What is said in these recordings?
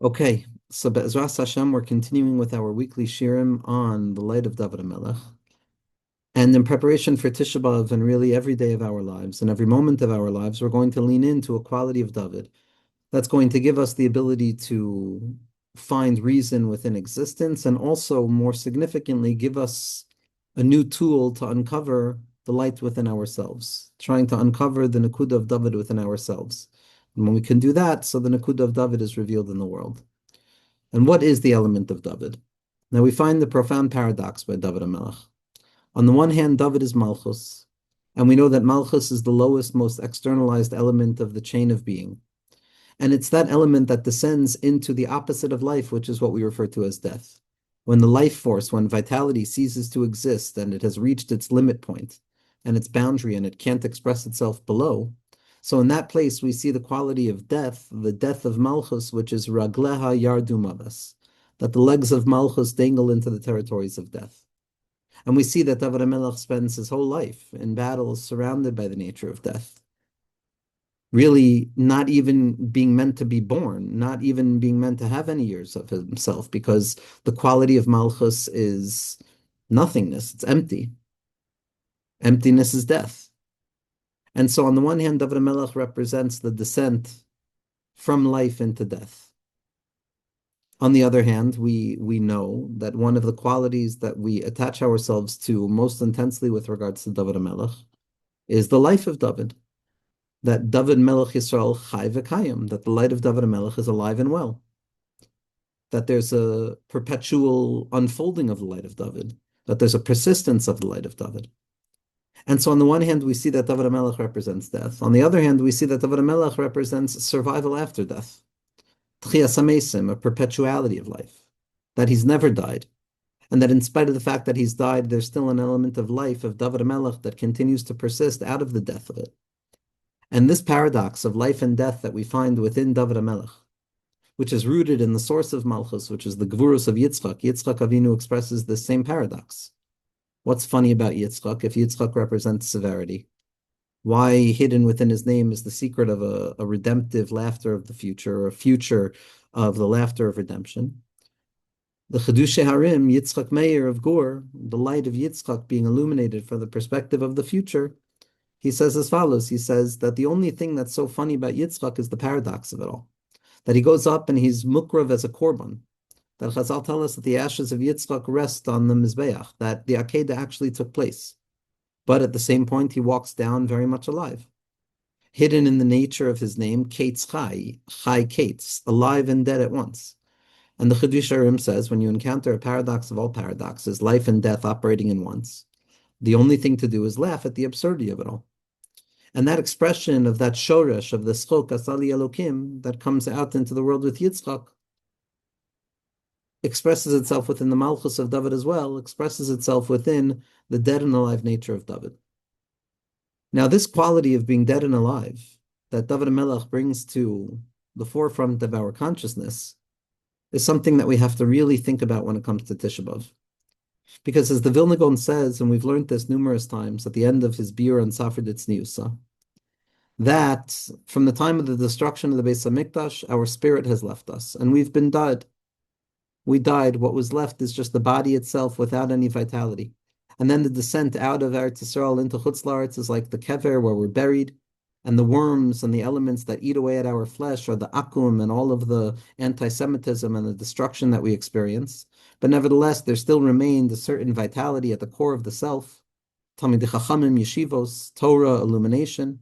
Okay, so Be'ezras Hashem, we're continuing with our weekly shirim on the light of David HaMelech. And in preparation for Tisha B'Av and really every day of our lives and every moment of our lives, we're going to lean into a quality of David that's going to give us the ability to find reason within existence and also, more significantly, give us a new tool to uncover the light within ourselves, trying to uncover the Nakuda of David within ourselves. And when we can do that, so the Nakuda of David is revealed in the world. And what is the element of David? Now we find the profound paradox by David HaMelech. On the one hand, David is Malchus, and we know that Malchus is the lowest, most externalized element of the chain of being. And it's that element that descends into the opposite of life, which is what we refer to as death. When the life force, when vitality ceases to exist and it has reached its limit point and its boundary and it can't express itself below, so in that place, we see the quality of death, the death of Malchus, which is Ragleha Yardu Mavas, that the legs of Malchus dangle into the territories of death. And we see that David HaMelech spends his whole life in battles surrounded by the nature of death, really not even being meant to be born, not even being meant to have any years of himself, because the quality of Malchus is nothingness, it's empty. Emptiness is death. And so on the one hand, David HaMelech represents the descent from life into death. On the other hand, we know that one of the qualities that we attach ourselves to most intensely with regards to David HaMelech is the life of David. That David Melech Yisrael Chai V'Kayim, that the light of David HaMelech is alive and well. That there's a perpetual unfolding of the light of David. That there's a persistence of the light of David. And so on the one hand, we see that David HaMelech represents death. On the other hand, we see that David HaMelech represents survival after death. Tchias HaMesim, a perpetuality of life. That he's never died. And that in spite of the fact that he's died, there's still an element of life of David HaMelech that continues to persist out of the death of it. And this paradox of life and death that we find within David HaMelech, which is rooted in the source of Malchus, which is the Gvurus of Yitzchak. Yitzchak Avinu expresses this same paradox. What's funny about Yitzchak if Yitzchak represents severity? Why hidden within his name is the secret of a redemptive laughter of the future, or a future of the laughter of redemption? The Chedushe Harim, Yitzchak Meir of Gur, the light of Yitzchak being illuminated from the perspective of the future, he says as follows. He says that the only thing that's so funny about Yitzchak is the paradox of it all. That he goes up and he's mukrav as a korban. That Chazal tell us that the ashes of Yitzchak rest on the Mizbeach, that the Akedah actually took place. But at the same point, he walks down very much alive. Hidden in the nature of his name, Kates Chai, Chai Kates, alive and dead at once. And the Chidush Harim says, when you encounter a paradox of all paradoxes, life and death operating in once, the only thing to do is laugh at the absurdity of it all. And that expression of that shoresh, of the schok asali elokim, that comes out into the world with Yitzchak, expresses itself within the Malchus of David as well, expresses itself within the dead and alive nature of David. Now, this quality of being dead and alive that David HaMelech brings to the forefront of our consciousness is something that we have to really think about when it comes to Tisha B'Av. Because as the Vilna Gaon says, and we've learned this numerous times at the end of his Biur on Safar Ditzniusa, that from the time of the destruction of the Beis HaMikdash, our spirit has left us, and we've been died. We died. What was left is just the body itself without any vitality. And then the descent out of Eretz Yisrael into Chutz La'aretz is like the kever where we're buried, and the worms and the elements that eat away at our flesh are the akum and all of the anti-Semitism and the destruction that we experience. But nevertheless, there still remained a certain vitality at the core of the self. Talmidei Chachamim, yeshivos, Torah, illumination.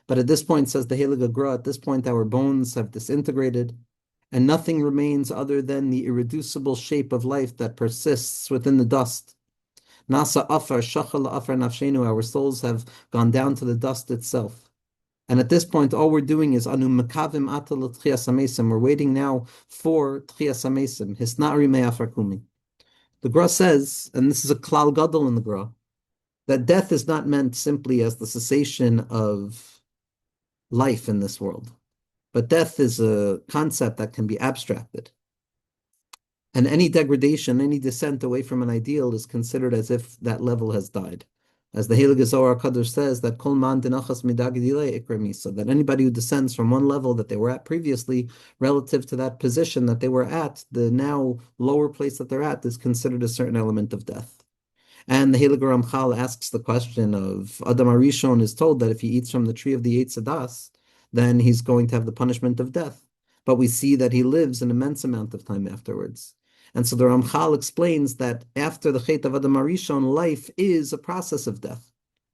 But at this point, says the Heilige Gra, at this point our bones have disintegrated, and nothing remains other than the irreducible shape of life that persists within the dust. Nasa afar, shachal afar nafshenu, our souls have gone down to the dust itself. And at this point, all we're doing is anu makavim ata l'tchias hamesim. We're waiting now for tchias hamesim, hisna'ri me'afar kumi. The Gra says, and this is a klal gadol in the Gra, that death is not meant simply as the cessation of life in this world. But death is a concept that can be abstracted. And any degradation, any descent away from an ideal is considered as if that level has died. As the Heilige Zohar Kadosh says, that kol man denachas midagdile ikra misa, that anybody who descends from one level that they were at previously, relative to that position that they were at, the now lower place that they're at, is considered a certain element of death. And the Heilige Ramchal asks the question of Adam Arishon is told that if he eats from the tree of the Eitz Hadas, then he's going to have the punishment of death. But we see that he lives an immense amount of time afterwards. And so the Ramchal explains that after the Chet of Adam Arishon, life is a process of death.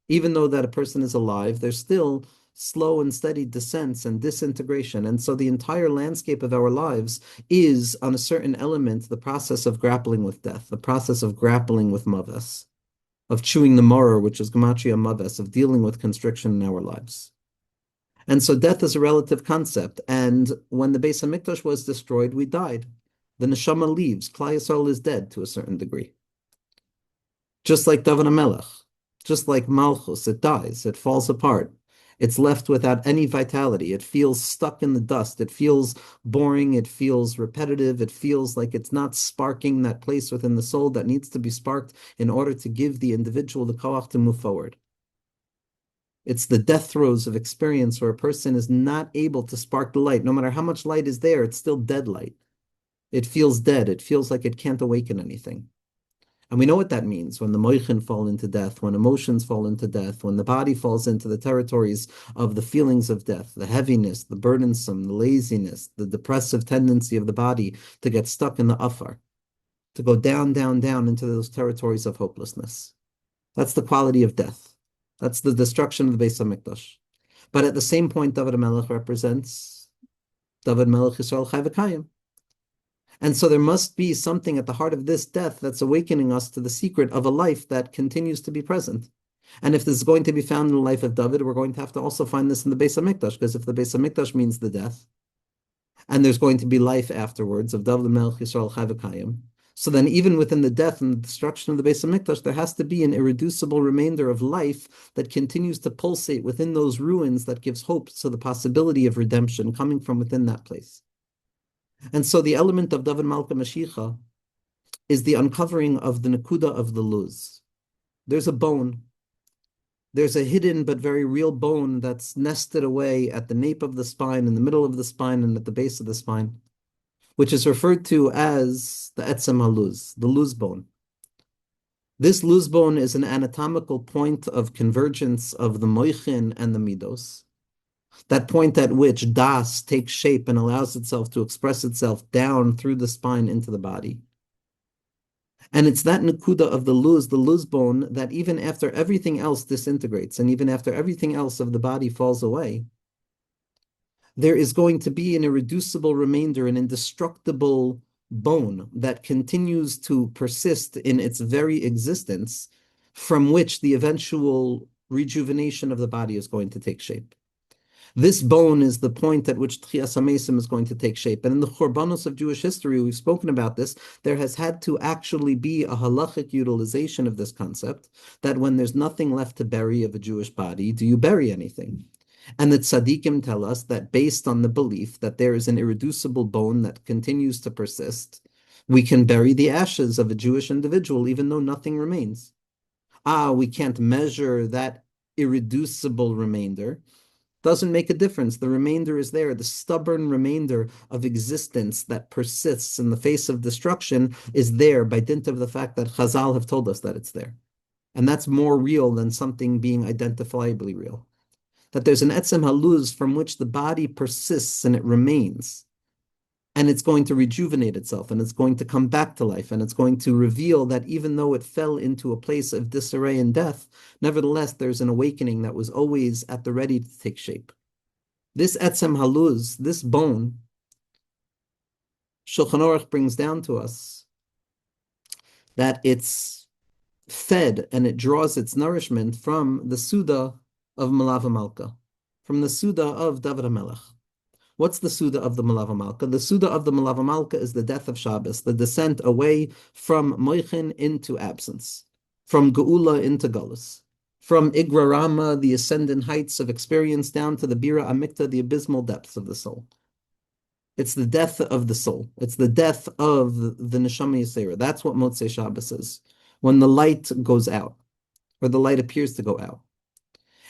Even though that a person is alive, there's still slow and steady descents and disintegration. And so the entire landscape of our lives is, on a certain element, the process of grappling with death, the process of grappling with maves, of chewing the maror, which is gematria maves, of dealing with constriction in our lives. And so death is a relative concept. And when the Beis Hamikdash was destroyed, we died. The neshama leaves. Klal Yisrael is dead to a certain degree. Just like Dovid HaMelech, just like Malchus, it dies, it falls apart. It's left without any vitality. It feels stuck in the dust. It feels boring. It feels repetitive. It feels like it's not sparking that place within the soul that needs to be sparked in order to give the individual the koach to move forward. It's the death throes of experience where a person is not able to spark the light. No matter how much light is there, it's still dead light. It feels dead. It feels like it can't awaken anything. And we know what that means when the moichin fall into death, when emotions fall into death, when the body falls into the territories of the feelings of death, the heaviness, the burdensome, the laziness, the depressive tendency of the body to get stuck in the afar, to go down, down, down into those territories of hopelessness. That's the quality of death. That's the destruction of the Beis Hamikdash. But at the same point, Dovid HaMelech represents Dovid Melech Yisrael Chai V'Kayim. And so there must be something at the heart of this death that's awakening us to the secret of a life that continues to be present. And if this is going to be found in the life of David, we're going to have to also find this in the Beis Hamikdash, because if the Beis Hamikdash means the death, and there's going to be life afterwards of David Melech Yisrael Chai V'Kayim, so then even within the death and the destruction of the Beis Hamikdash, there has to be an irreducible remainder of life that continues to pulsate within those ruins that gives hope to the possibility of redemption coming from within that place. And so the element of David Malka Mashiach is the uncovering of the Nakuda of the Luz. There's a bone. There's a hidden but very real bone that's nested away at the nape of the spine, in the middle of the spine, and at the base of the spine, which is referred to as the Etzem HaLuz, the Luz bone. This Luz bone is an anatomical point of convergence of the Moichin and the Midos. That point at which Das takes shape and allows itself to express itself down through the spine into the body. And it's that Nakuda of the Luz bone, that even after everything else disintegrates, and even after everything else of the body falls away, there is going to be an irreducible remainder, an indestructible bone that continues to persist in its very existence, from which the eventual rejuvenation of the body is going to take shape. This bone is the point at which Tchias HaMesim is going to take shape. And in the Churbanos of Jewish history, we've spoken about this, there has had to actually be a halachic utilization of this concept, that when there's nothing left to bury of a Jewish body, do you bury anything? And the tzaddikim tell us that based on the belief that there is an irreducible bone that continues to persist, we can bury the ashes of a Jewish individual even though nothing remains. We can't measure that irreducible remainder. Doesn't make a difference. The remainder is there. The stubborn remainder of existence that persists in the face of destruction is there by dint of the fact that Chazal have told us that it's there. And that's more real than something being identifiably real. That there's an Etzem HaLuz from which the body persists and it remains. And it's going to rejuvenate itself, and it's going to come back to life, and it's going to reveal that even though it fell into a place of disarray and death, nevertheless, there's an awakening that was always at the ready to take shape. This Etzem HaLuz, this bone, Shulchan Aruch brings down to us that it's fed and it draws its nourishment from the Suda of Malava Malka, from the Suda of David HaMelech. What's the Suda of the Malava Malka? The Suda of the Malava Malka is the death of Shabbos, the descent away from Moichin into absence, from Geula into Galus, from Igra Rama, the ascendant heights of experience, down to the Bira Amikta, the abysmal depths of the soul. It's the death of the soul. It's the death of the Neshama Yisera. That's what Motzei Shabbos is, when the light goes out, or the light appears to go out.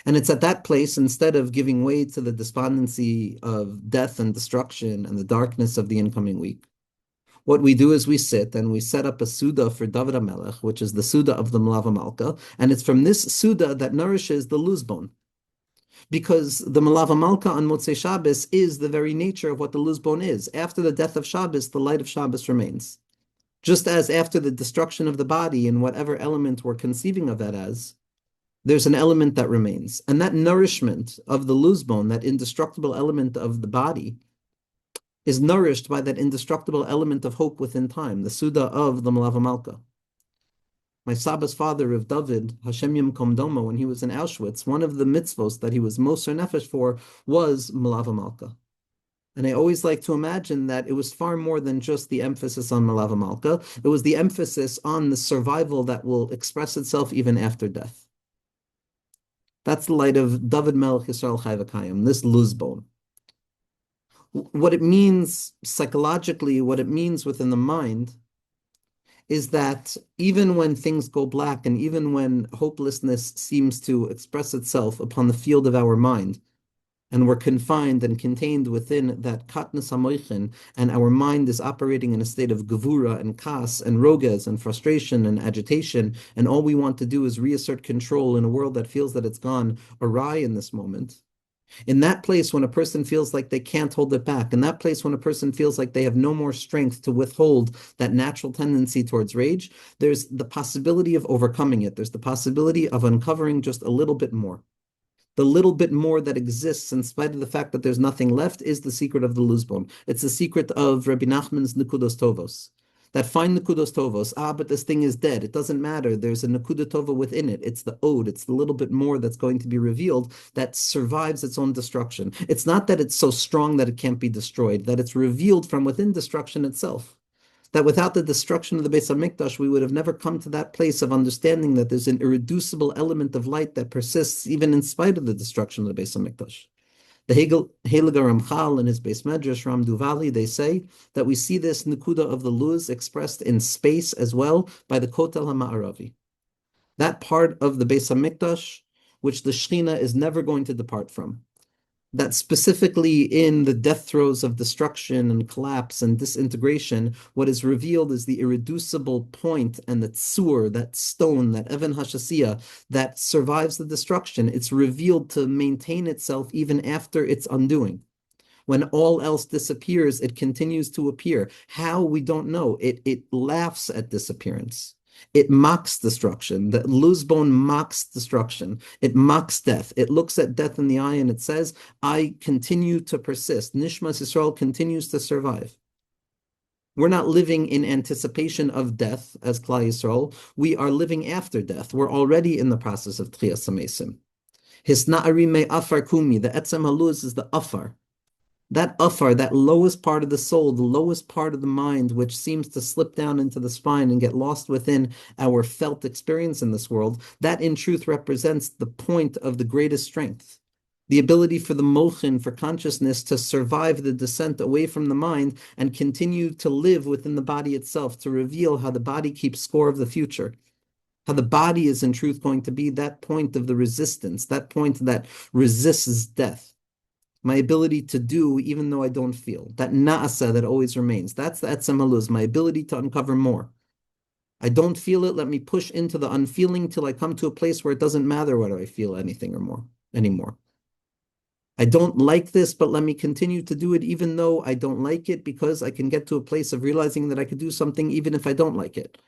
And it's at that place, instead of giving way to the despondency of death and destruction and the darkness of the incoming week, what we do is we sit and we set up a Suda for Dovid HaMelech, which is the Suda of the Melava Malka, and it's from this Suda that nourishes the Luzbon. Because the Melava Malka on Motzei Shabbos is the very nature of what the Luzbon is. After the death of Shabbos, the light of Shabbos remains. Just as after the destruction of the body in whatever element we're conceiving of that as, there's an element that remains. And that nourishment of the Luzbon, that indestructible element of the body, is nourished by that indestructible element of hope within time, the Suda of the Melava Malka. My Sabba's father of Dovid, Hashem Yimkom Domo, when he was in Auschwitz, one of the mitzvos that he was moser nefesh for was Melava Malka. And I always like to imagine that it was far more than just the emphasis on Melava Malka. It was the emphasis on the survival that will express itself even after death. That's the light of Dovid Melech Yisrael Chai V'Kayim, this Luzbon. What it means psychologically, what it means within the mind, is that even when things go black and even when hopelessness seems to express itself upon the field of our mind, and we're confined and contained within that katnas hamoichin, and our mind is operating in a state of gevura and kas and roges and frustration and agitation, and all we want to do is reassert control in a world that feels that it's gone awry in this moment. In that place, when a person feels like they can't hold it back, in that place, when a person feels like they have no more strength to withhold that natural tendency towards rage, there's the possibility of overcoming it. There's the possibility of uncovering just a little bit more. The little bit more that exists, in spite of the fact that there's nothing left, is the secret of the Luzbon. It's the secret of Rabbi Nachman's Nekudos Tovos. That find Nekudos Tovos, but this thing is dead. It doesn't matter. There's a Nekuda Tova within it. It's the ode. It's the little bit more that's going to be revealed that survives its own destruction. It's not that it's so strong that it can't be destroyed, that it's revealed from within destruction itself. That without the destruction of the Beis HaMikdash, we would have never come to that place of understanding that there's an irreducible element of light that persists even in spite of the destruction of the Beis HaMikdash. The Heilige Ramchal in his Beis Medrash, Ram Duvali, they say that we see this Nukuda of the Luz expressed in space as well by the Kotel HaMa'aravi. That part of the Beis HaMikdash, which the Shechina is never going to depart from. That specifically in the death throes of destruction and collapse and disintegration, what is revealed is the irreducible point and the tzur, that stone, that Even HaShasiyah, that survives the destruction. It's revealed to maintain itself even after its undoing. When all else disappears, it continues to appear. How? We don't know. It laughs at disappearance. It mocks destruction. The Luzbon mocks destruction. It mocks death. It looks at death in the eye and it says, I continue to persist. Nishmas Yisrael continues to survive. We're not living in anticipation of death as Klal Yisrael. We are living after death. We're already in the process of Tchiyas HaMesim. Hisna'ari me afar kumi. The Etzem Haluz is the afar. That afar, that lowest part of the soul, the lowest part of the mind, which seems to slip down into the spine and get lost within our felt experience in this world, that in truth represents the point of the greatest strength. The ability for the mochin, for consciousness, to survive the descent away from the mind and continue to live within the body itself, to reveal how the body keeps score of the future. How the body is in truth going to be that point of the resistance, that point that resists death. My ability to do even though I don't feel. That na'asa that always remains. That's the etzem haluz, my ability to uncover more. I don't feel it, let me push into the unfeeling till I come to a place where it doesn't matter whether I feel anything or more anymore. I don't like this, but let me continue to do it even though I don't like it, because I can get to a place of realizing that I could do something even if I don't like it.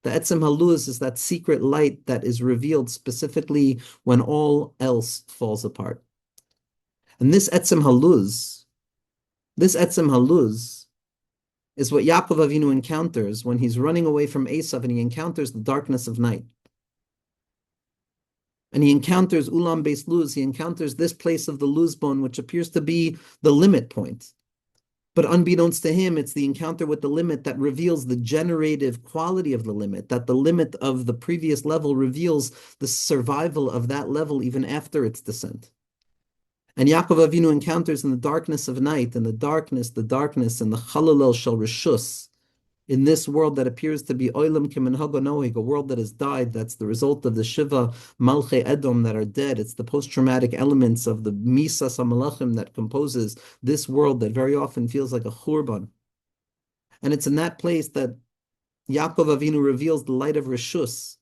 The etzem haluz is that secret light that is revealed specifically when all else falls apart. And this etzem haluz is what Yaakov Avinu encounters when he's running away from Esav and he encounters the darkness of night. And he encounters Ulam Beis Luz, he encounters this place of the Luzbon, which appears to be the limit point. But unbeknownst to him, it's the encounter with the limit that reveals the generative quality of the limit, that the limit of the previous level reveals the survival of that level even after its descent. And Yaakov Avinu encounters in the darkness of night, and the darkness, and the Chalalel Shel Rishus, in this world that appears to be oilam kiminhago nohig, a world that has died, that's the result of the Shiva Malchei Edom that are dead. It's the post-traumatic elements of the Misas HaMelachim that composes this world that very often feels like a churban. And it's in that place that Yaakov Avinu reveals the light of Rishus,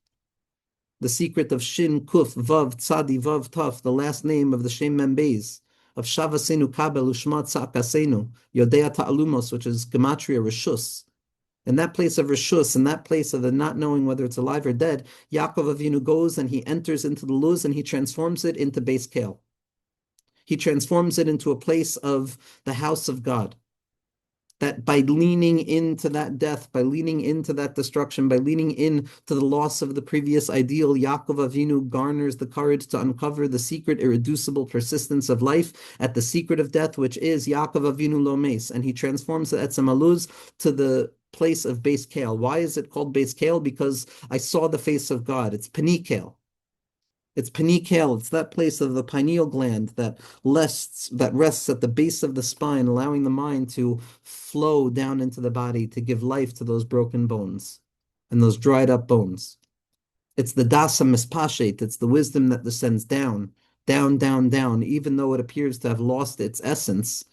the secret of Shin, Kuf, Vav, Tzadi, Vav, Taf, the last name of the Shem Membez, of Shavasenu Kabel, Ushmat Tzakasenu, Yodea Ta'alumos, which is Gematria Rishus. In that place of Rishus, in that place of the not knowing whether it's alive or dead, Yaakov Avinu goes and he enters into the Luz and he transforms it into Beis Kel. He transforms it into a place of the house of God. That by leaning into that death, by leaning into that destruction, by leaning into the loss of the previous ideal, Yaakov Avinu garners the courage to uncover the secret, irreducible persistence of life at the secret of death, which is Yaakov Avinu lo meis, and he transforms the Etzem Haluz to the place of Beis Kel. Why is it called Beis Kel? Because I saw the face of God. It's Penikel. It's Penikel. It's that place of the pineal gland that rests at the base of the spine, allowing the mind to flow down into the body to give life to those broken bones and those dried up bones. It's the dasa mispashet. It's the wisdom that descends down, down, down, down, even though it appears to have lost its essence.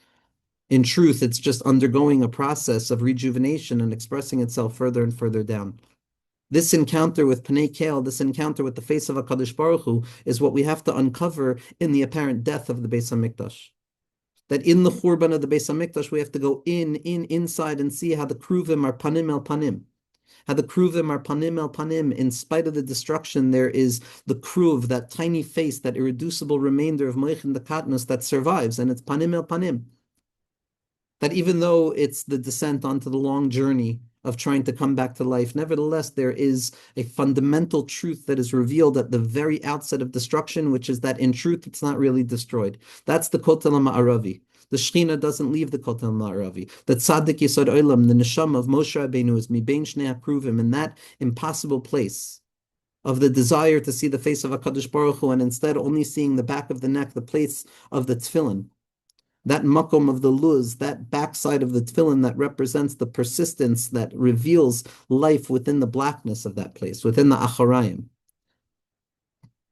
In truth, it's just undergoing a process of rejuvenation and expressing itself further and further down. This encounter with Pnei Kel, this encounter with the face of HaKadosh Baruch Hu, is what we have to uncover in the apparent death of the Beis HaMikdash. That in the Churban of the Beis HaMikdash, we have to go inside and see how the Kruvim are Panim El Panim. How the Kruvim are Panim El Panim. In spite of the destruction, there is the Kruv, that tiny face, that irreducible remainder of Moichin the Katnus that survives, and it's Panim El Panim. That even though it's the descent onto the long journey of trying to come back to life, nevertheless, there is a fundamental truth that is revealed at the very outset of destruction, which is that in truth, it's not really destroyed. That's the Kotel HaMa'aravi. The Shechina doesn't leave the Kotel HaMa'aravi. The Tzaddik Yesod Olam, the Neshama of Moshe Rabbeinu, is Mibein Shnei HaKruvim, in that impossible place of the desire to see the face of HaKadosh Baruch Hu, and instead only seeing the back of the neck, the place of the tefillin. That makom of the luz, that backside of the tefillin that represents the persistence that reveals life within the blackness of that place, within the acharayim.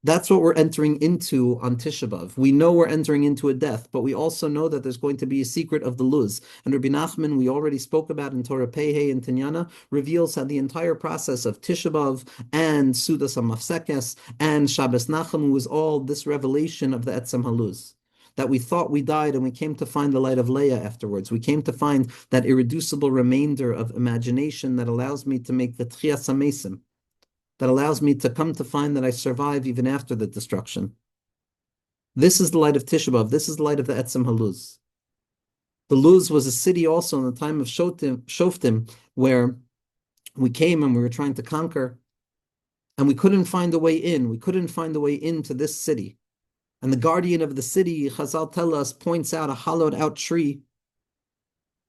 That's what we're entering into on Tisha B'Av. We know we're entering into a death, but we also know that there's going to be a secret of the luz. And Rabbi Nachman, we already spoke about in Torah Pehei and Tinyana, reveals how the entire process of Tisha B'Av and Sudas HaMafsekes and Shabbos Nachamu is all this revelation of the Etzem Haluz. That we thought we died and we came to find the light of Leah afterwards. We came to find that irreducible remainder of imagination that allows me to make the Tchias HaMesim, that allows me to come to find that I survive even after the destruction. This is the light of Tisha B'Av. This is the light of the Etzem Haluz. The Luz was a city also in the time of Shoftim, where we came and we were trying to conquer, and we couldn't find a way in. We couldn't find a way into this city. And the guardian of the city, Chazal tell us, points out a hollowed out tree,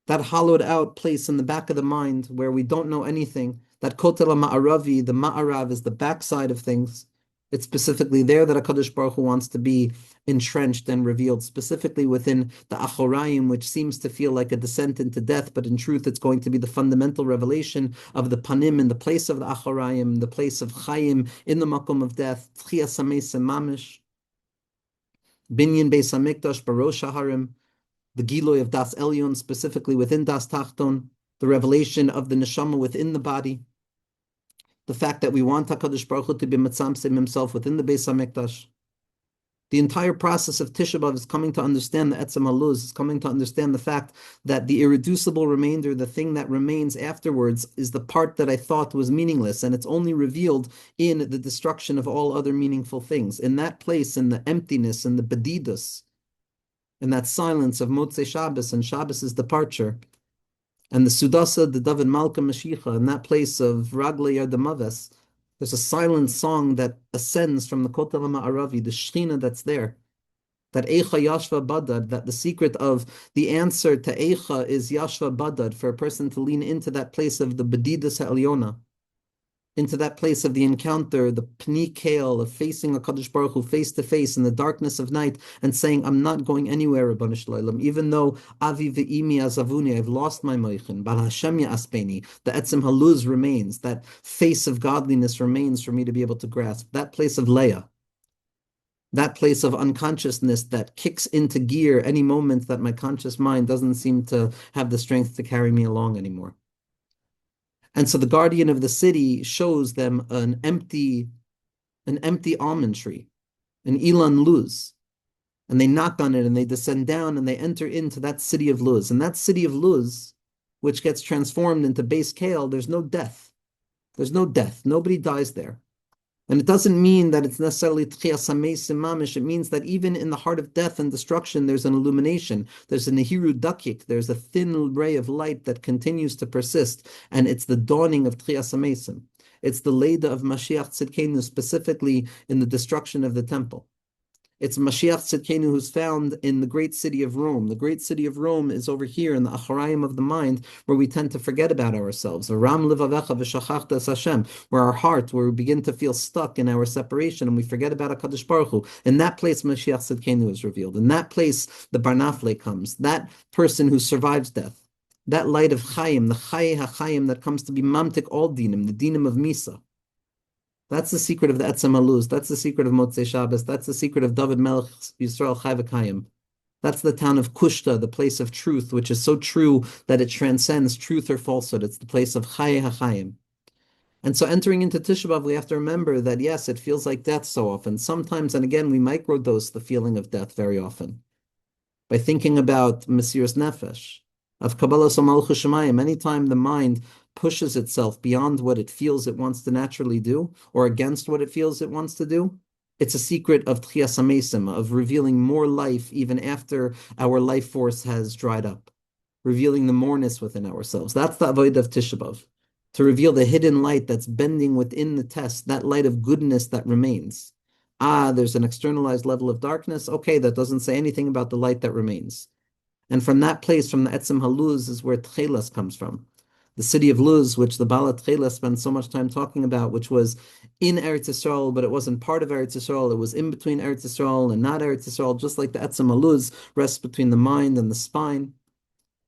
that hollowed out place in the back of the mind where we don't know anything, that Kotel HaMa'aravi, the Ma'arav is the backside of things. It's specifically there that HaKadosh Baruch Hu wants to be entrenched and revealed, specifically within the Achorayim, which seems to feel like a descent into death, but in truth it's going to be the fundamental revelation of the Panim in the place of the Achorayim, the place of Chayim, in the Makom of death, Tchias HaMesim Mamish. Binyan Beis HaMikdash, Barosh HaHarim, the Giloy of Das Elyon, specifically within Das Tachton, the revelation of the Neshama within the body, the fact that we want HaKadosh Baruch Hu to be Mitzamsim himself within the Beis HaMikdash. The entire process of Tisha B'Av is coming to understand the Etzem Haluz, is coming to understand the fact that the irreducible remainder, the thing that remains afterwards, is the part that I thought was meaningless, and it's only revealed in the destruction of all other meaningful things. In that place, in the emptiness, in the bedidus, in that silence of Motzei Shabbos and Shabbos' departure, and the Sudasa, the Dovid Malka Mashiach, in that place of Ragle Yardamaves, there's a silent song that ascends from the Kotel HaMa'aravi, the Shechina that's there. That Eicha Yashva Badad, that the secret of the answer to Eicha is Yashva Badad, for a person to lean into that place of the Bedidus Ha'elyona. into that place of the encounter, the pni kale of facing HaKadosh Baruch Hu face to face in the darkness of night and saying, I'm not going anywhere, Ribono Shel Olam, even though Avi ve'imi azavuni, I've lost my moichin, Bal Hashem ya'aspeni, the etzem haluz remains, that face of godliness remains for me to be able to grasp, that place of Leah, that place of unconsciousness that kicks into gear any moment that my conscious mind doesn't seem to have the strength to carry me along anymore. And so the guardian of the city shows them an empty almond tree, an Ilan Luz. And they knock on it and they descend down and they enter into that city of Luz. And that city of Luz, which gets transformed into base kale, there's no death. There's no death. Nobody dies there. And it doesn't mean that it's necessarily tchiyas hameisim mamish. It means that even in the heart of death and destruction, there's an illumination. There's a nehiru dakik. There's a thin ray of light that continues to persist. And it's the dawning of tchiyas hameisim. It's the Leida of Mashiach Tzidkenu, specifically in the destruction of the temple. It's Mashiach Tzidkenu who's found in the great city of Rome. The great city of Rome is over here in the Acharayim of the mind, where we tend to forget about ourselves. Aram levavecha v'shachachtas Hashem, where our heart, where we begin to feel stuck in our separation and we forget about HaKadosh Baruch Hu. In that place, Mashiach Tzidkenu is revealed. In that place, the Barnafle comes, that person who survives death. That light of Chaim, the Chaye HaChaim that comes to be Mamtik all dinim, the dinim of Misa. That's the secret of the Etzem Haluz. That's the secret of Motzei Shabbos. That's the secret of Dovid Melech Yisrael Chai V'Kayim. That's the town of Kushta, the place of truth, which is so true that it transcends truth or falsehood. It's the place of Chaye HaChaim. And so entering into Tisha B'Av, we have to remember that, yes, it feels like death so often. Sometimes, and again, we microdose the feeling of death very often by thinking about Mesiras Nefesh, of Kabbalah Malchus Shemayim. Anytime the mind pushes itself beyond what it feels it wants to naturally do, or against what it feels it wants to do, it's a secret of Tchiyas HaMeisim, of revealing more life even after our life force has dried up, revealing the moreness within ourselves. That's the avodah of Tisha B'Av, to reveal the hidden light that's bending within the test, that light of goodness that remains. There's an externalized level of darkness. Okay, that doesn't say anything about the light that remains. And from that place, from the Etzem Haluz, is where Tchelas comes from. The city of Luz, which the Bala Tchelas spent so much time talking about, which was in Eretz Yisrael, but it wasn't part of Eretz Yisrael. It was in between Eretz Yisrael and not Eretz Yisrael, just like the Etzem Haluz rests between the mind and the spine.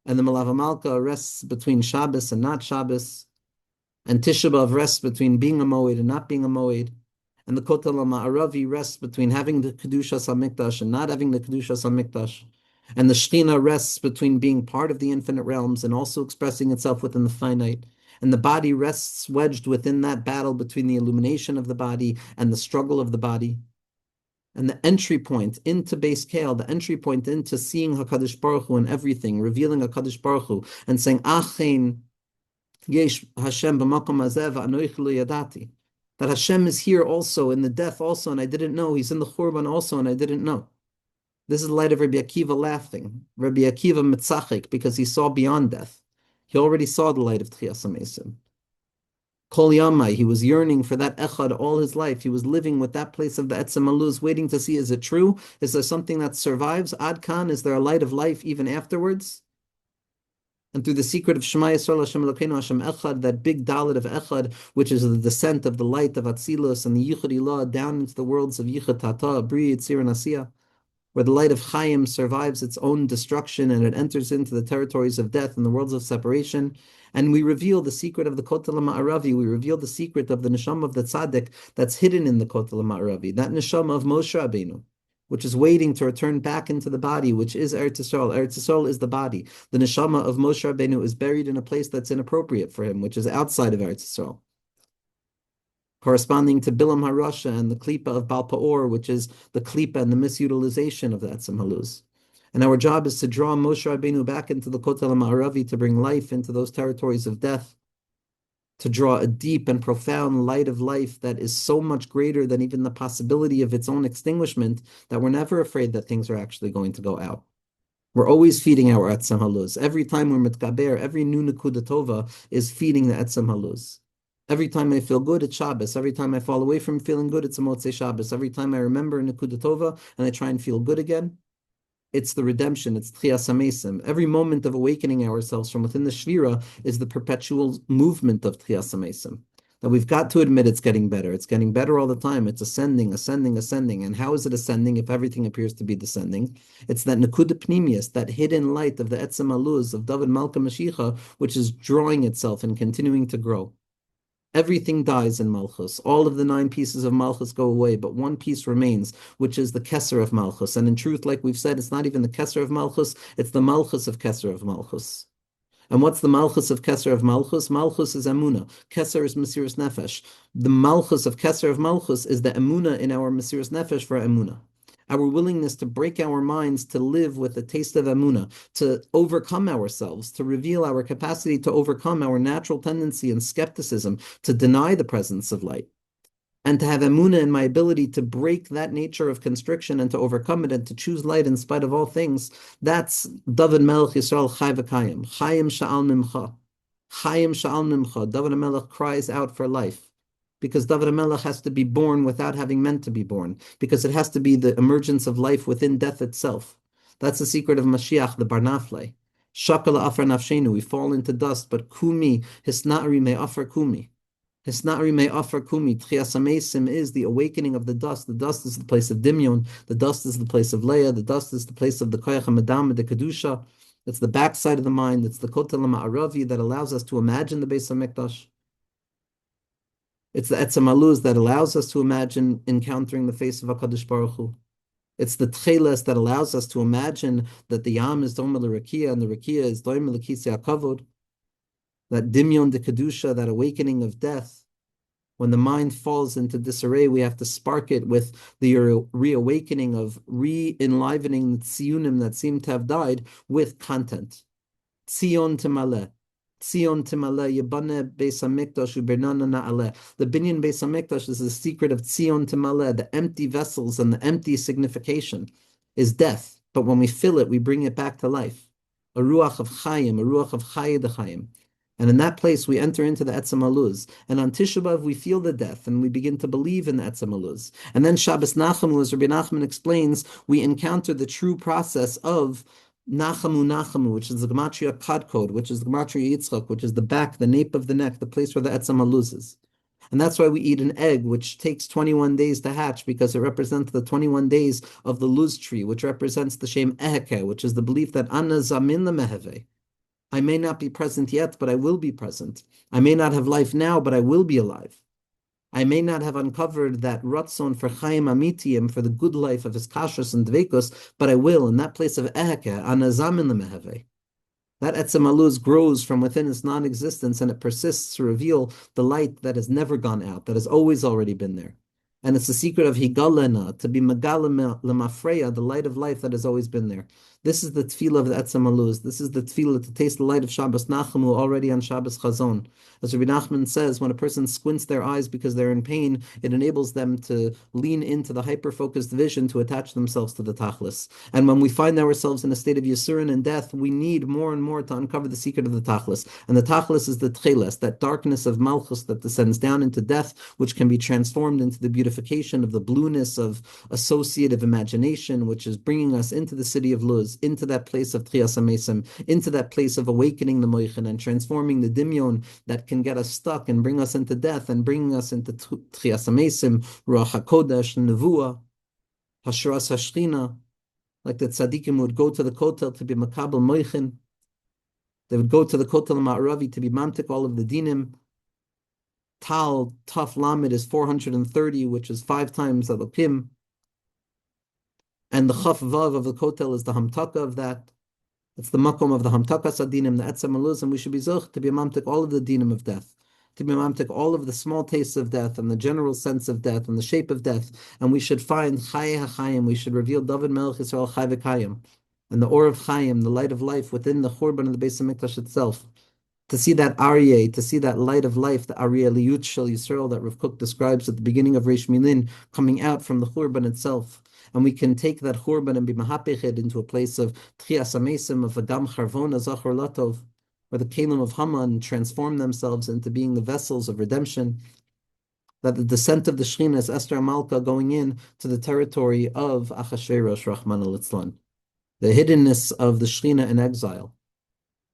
And the Melava Malka rests between Shabbos and not Shabbos. And Tisha B'Av rests between being a Moed and not being a Moed. And the Kotel HaMa'aravi rests between having the Kedushas HaMikdash and not having the Kedushas HaMikdash. And the Shekhinah rests between being part of the infinite realms and also expressing itself within the finite. And the body rests wedged within that battle between the illumination of the body and the struggle of the body. And the entry point into Beis Kale, the entry point into seeing HaKadosh Baruch Hu in everything, revealing HaKadosh Baruch Hu, and saying, Achein yesh Hashem b'makom hazeh v'anoich lo yadati. That Hashem is here also, in the death also, and I didn't know. He's in the Churban also, and I didn't know. This is the light of Rabbi Akiva laughing, Rabbi Akiva mitzachik, because he saw beyond death. He already saw the light of Tchiyas HaMeisim. Kol Yamai, he was yearning for that echad all his life. He was living with that place of the Etzem Haluz, waiting to see, is it true? Is there something that survives? Ad Kan, is there a light of life even afterwards? And through the secret of Shema Yisrael Hashem Elokeinu Hashem Echad, that big dalit of Echad, which is the descent of the light of Atzilus and the Yichud Ilah down into the worlds of Yichud Tata, Bri, Yitzir, and Asiyah, where the light of Chaim survives its own destruction and it enters into the territories of death and the worlds of separation. And we reveal the secret of the Kotel HaMa'aravi. We reveal the secret of the Neshama of the Tzaddik that's hidden in the Kotel HaMa'aravi, that Neshama of Moshe Rabbeinu, which is waiting to return back into the body, which is Eretz Yisrael. Eretz Yisrael is the body. The Neshama of Moshe Rabbeinu is buried in a place that's inappropriate for him, which is outside of Eretz Yisrael, corresponding to Bilam HaRasha and the Klipa of Baal Pa'or, which is the Klipa and the misutilization of the Etzem Haluz. And our job is to draw Moshe Rabbeinu back into the Kotel HaMa'aravi, to bring life into those territories of death, to draw a deep and profound light of life that is so much greater than even the possibility of its own extinguishment, that we're never afraid that things are actually going to go out. We're always feeding our Etzem Haluz. Every time we're mitgaber, every new Nekuda Tova is feeding the Etzem Haluz. Every time I feel good, it's Shabbos. Every time I fall away from feeling good, it's a Motzei Shabbos. Every time I remember Nekuda Tova and I try and feel good again, it's the redemption, it's Tchiyas HaMeisim. Every moment of awakening ourselves from within the Shvira is the perpetual movement of Tchiyas HaMeisim. that we've got to admit it's getting better. It's getting better all the time. It's ascending, ascending, ascending. And how is it ascending if everything appears to be descending? It's that Nakuda Pnimius, that hidden light of the Etzem Aluz of Dovid Malka Mashiach, which is drawing itself and continuing to grow. Everything dies in Malchus. All of the 9 pieces of Malchus go away, but one piece remains, which is the Kesser of Malchus. And in truth, like we've said, it's not even the Kesser of Malchus, it's the Malchus of Kesser of Malchus. And what's the Malchus of Kesser of Malchus? Malchus is Amuna. Kesser is Mesiras Nefesh. The Malchus of Kesser of Malchus is the Amuna in our Mesiras Nefesh for Amuna. Our willingness to break our minds to live with a taste of Amuna, to overcome ourselves, to reveal our capacity to overcome our natural tendency and skepticism, to deny the presence of light, and to have emuna in my ability to break that nature of constriction and to overcome it and to choose light in spite of all things. That's Dovid Melech Yisrael Chai v'Kayim. Chayim Sha'al Mimcha. Chayim Sha'al Mimcha. Dovid Melech cries out for life, because Dovid Melech has to be born without having meant to be born, because it has to be the emergence of life within death itself. That's the secret of Mashiach, the Barnafle. Shakala Afar Nafshenu. We fall into dust, but Kumi Hisna'ri Me Afar Kumi. Hisna'ri me afar kumi. Tchias hamesim is the awakening of the dust. The dust is the place of Dimyon. The dust is the place of Leah. The dust is the place of the Koyach HaMadam, the Kedusha. It's the backside of the mind. It's the Kotel HaMa'aravi that allows us to imagine the Beis HaMikdash. It's the Etzem Aluz that allows us to imagine encountering the face of HaKadosh Baruch Hu. It's the Tcheles that allows us to imagine that the Yam is Dom Rakia and the Rakia is Dom Lekisi HaKavod. That Dimyon de Kedusha, that awakening of death. When the mind falls into disarray, we have to spark it with the reawakening of re-enlivening the tziyunim that seem to have died with content. Tzion Timaleh. Tzion Timaleh, Yebane Beis HaMikdash Ubernana Na'aleh. The Binyan Beis HaMikdash is the secret of Tzion Timaleh, the empty vessels and the empty signification is death. But when we fill it, we bring it back to life. A ruach of chayim, a ruach of chayid chayim. And in that place, we enter into the Etzem Aluz. And on Tisha B'Av, we feel the death, and we begin to believe in the Etzem Aluz. And then Shabbos Nachamu, as Rabbi Nachman explains, we encounter the true process of Nachamu Nachamu, which is the Gematria Kad Code, which is the Gematria Yitzchak, which is the back, the nape of the neck, the place where the Etzem Aluz is. And that's why we eat an egg, which takes 21 days to hatch, because it represents the 21 days of the Luz tree, which represents the Shem Eheke, which is the belief that Anna Zamin Lemeheve. I may not be present yet, but I will be present. I may not have life now, but I will be alive. I may not have uncovered that ratzon for Chaim Amitiyim, for the good life of his kashrus and dveikus, but I will, in that place of eheke, anazamin lemeheve. That Etzem Aluz grows from within its non-existence, and it persists to reveal the light that has never gone out, that has always already been there. And it's the secret of Higalena, to be Magalim Lemafreya, the light of life that has always been there. This is the tefillah of the Etzem Aluz. This is the tefillah to taste the light of Shabbos Nachamu already on Shabbos Chazon. As Rabbi Nachman says, when a person squints their eyes because they're in pain, it enables them to lean into the hyper-focused vision to attach themselves to the Tachlis. And when we find ourselves in a state of Yisurin and death, we need more and more to uncover the secret of the Tachlis. And the Tachlis is the Tcheles, that darkness of Malchus that descends down into death, which can be transformed into the beautification of the blueness of associative imagination, which is bringing us into the city of Luz, into that place of Tchias HaMesim, into that place of awakening the Moichin and transforming the Dimyon that can get us stuck and bring us into death and bringing us into Tchias HaMesim, Ruach HaKodesh, Nevuah, Hashras HaShchina, like the tzaddikim would go to the Kotel to be Makabel Moichin. They would go to the Kotel Ma'aravi to be Mamtik, all of the Dinim. Tal, Taf Lamed is 430, which is 5 times Elokim. And the Chaf Vav of the Kotel is the Hamtaka of that. It's the Makom of the Hamtaka Sadinim, the Etzem Aluz, and we should be Zuch to be Mamtik all of the Dinim of death, to be Mamtik all of the small tastes of death and the general sense of death and the shape of death. And we should find Chai HaChayim, we should reveal Dovid Melech Yisrael Chai v'Kayim, and the Or of Chayim, the light of life within the Churban of the Beis HaMikdash itself. To see that Aryeh, to see that light of life, the Aryeh Liyut Shel Yisrael that Rav Kook describes at the beginning of Reish Milin, coming out from the Churban itself. And we can take that Churban and be mahapeched into a place of Tchias HaMesim, of Agam Charvona Zachor Latov, where the Kalim of Haman transform themselves into being the vessels of redemption. That the descent of the Shechina is Esther Malka going in to the territory of Achashverosh Rahman al-Itzlan. The hiddenness of the Shechina in exile.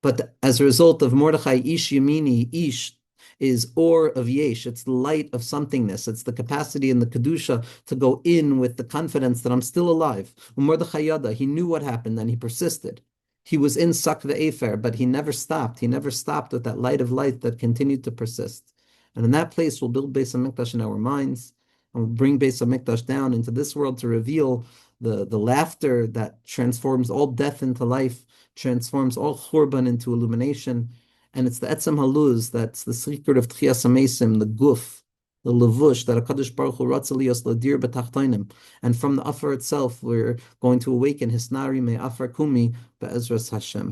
But as a result of Mordechai Ish Yemini, Ish, is or of yesh. It's the light of somethingness. It's the capacity in the kedusha to go in with the confidence that I'm still alive. Mordechai Yada, he knew what happened and he persisted. He was in Sakva Efer, but he never stopped. He never stopped with that light of light that continued to persist. And in that place, we'll build Beis HaMikdash in our minds, and we'll bring Beis HaMikdash down into this world to reveal the laughter that transforms all death into life, transforms all churban into illumination. And it's the Etzem Haluz, that's the secret of Tchias HaMesim, the guf, the levush, that HaKadosh Baruch Hu Ratza Lios Ladir B'Tachtoinim. And from the Afar itself, we're going to awaken Hisnari Me Afar Kumi Be'ezras Hashem.